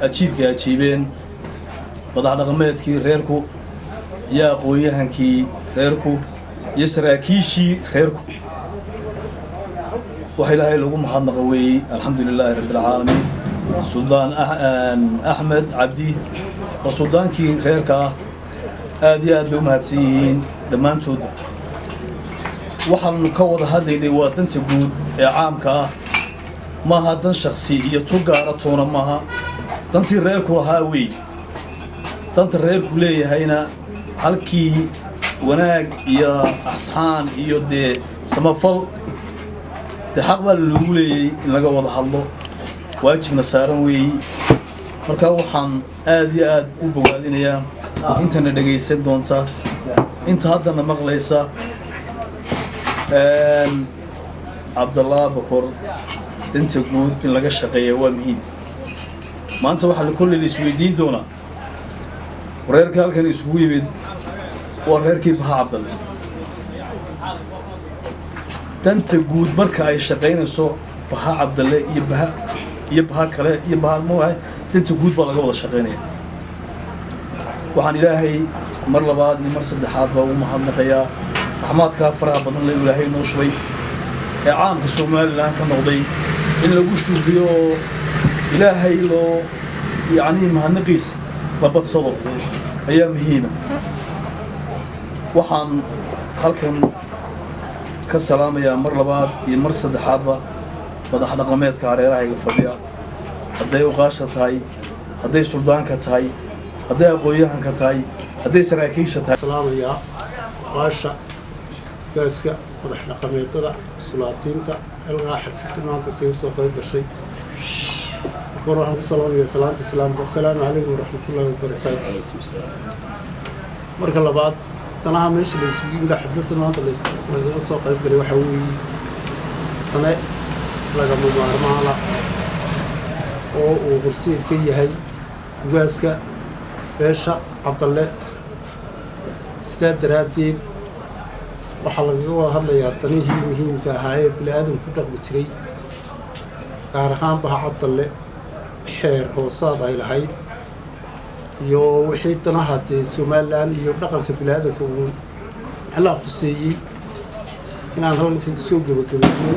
ajiibkii ajiibeen madax dhaqameedkii reerku iyo aqoon-yahankii reerku iyo saraakiishii reerku waxa ilaahay lagu mahadnaqa weeyey alxamdulilaahi rabbil caalamiin suldaan axmed cabdi oo suldaankii reerka aad iyo aad bay u mahadsan yihiin dhammaantood waxaanu ka wada hadlaynay waa danta guud ee caamka ah maaha dan shakhsi iyo tu gaara toona maaha dantii reerku lahaa weey danta reerku leeyahayna halkii wanaag iyo axsaan iyo dee samafal dee xaq baa loogu leeyay in laga wada hadlo waajibna saaran weeyi markaa waxaan aad iyo aad u bogaadinayaa intana dhegaysan doonta inta haddana maqlaysa cabdallah bakor danta guud in laga shaqeeya waa muhiim maanta waxaa kolley la isweydiin doonaa reerka halkan isugu yimid waa reerkii baha cabdalle danta guud marka ay shaqaynayso baha cabdalle iyo baha kale iyo baha moohay danta guud baa laga wada shaqaynaya waxaan ilaahay mar labaad iyo mar saddexaad baa ugu mahadnaqayaa raxmaadkaa faraha badan la ilaahay noo shubay ee caamka somalilan ka noqday in lagu shuubiyo oo ilaahay loo yacnii mahadnaqiisa la badsado ayaa muhiima waxaan halkan ka salaamayaa mar labaad iyo mar saddexaadba madax dhaqameedka hareerahayga fadhiya hadday uqaasha tahay hadday suldaanka tahay hadday aqoon-yahanka tahay hadday saraakiisha tahay salaamayaa uqaasha gaaska madax dhaqameedada sulaatiinta ilaa xirfadda maanta isaga soo qayb gashay marka hore waxaan ku salaamayaa salaanta islaamka assalaamu calaykum waraxmatullaahi wabarakaatu marka labaad danaha meesha la isugu yimid xafladda maanta lagaga soo qayb galay waxaa weeye tane lagama maarmaana oo uu horseed ka yahay ugaaska beesha cabdalle sidaa daraaddeed waxaa lagaga wada hadlayaa danihii muhiimka ahaa ee bini-aadan ku dhaqmi jiray gaar ahaan baha cabdalle xeer hoosaad ay lahayd iyo wixii danaha dee somalilan iyo dhaqanka bini-aadanka uu maxlaa khuseeyey inaan halkan soo gebagabayno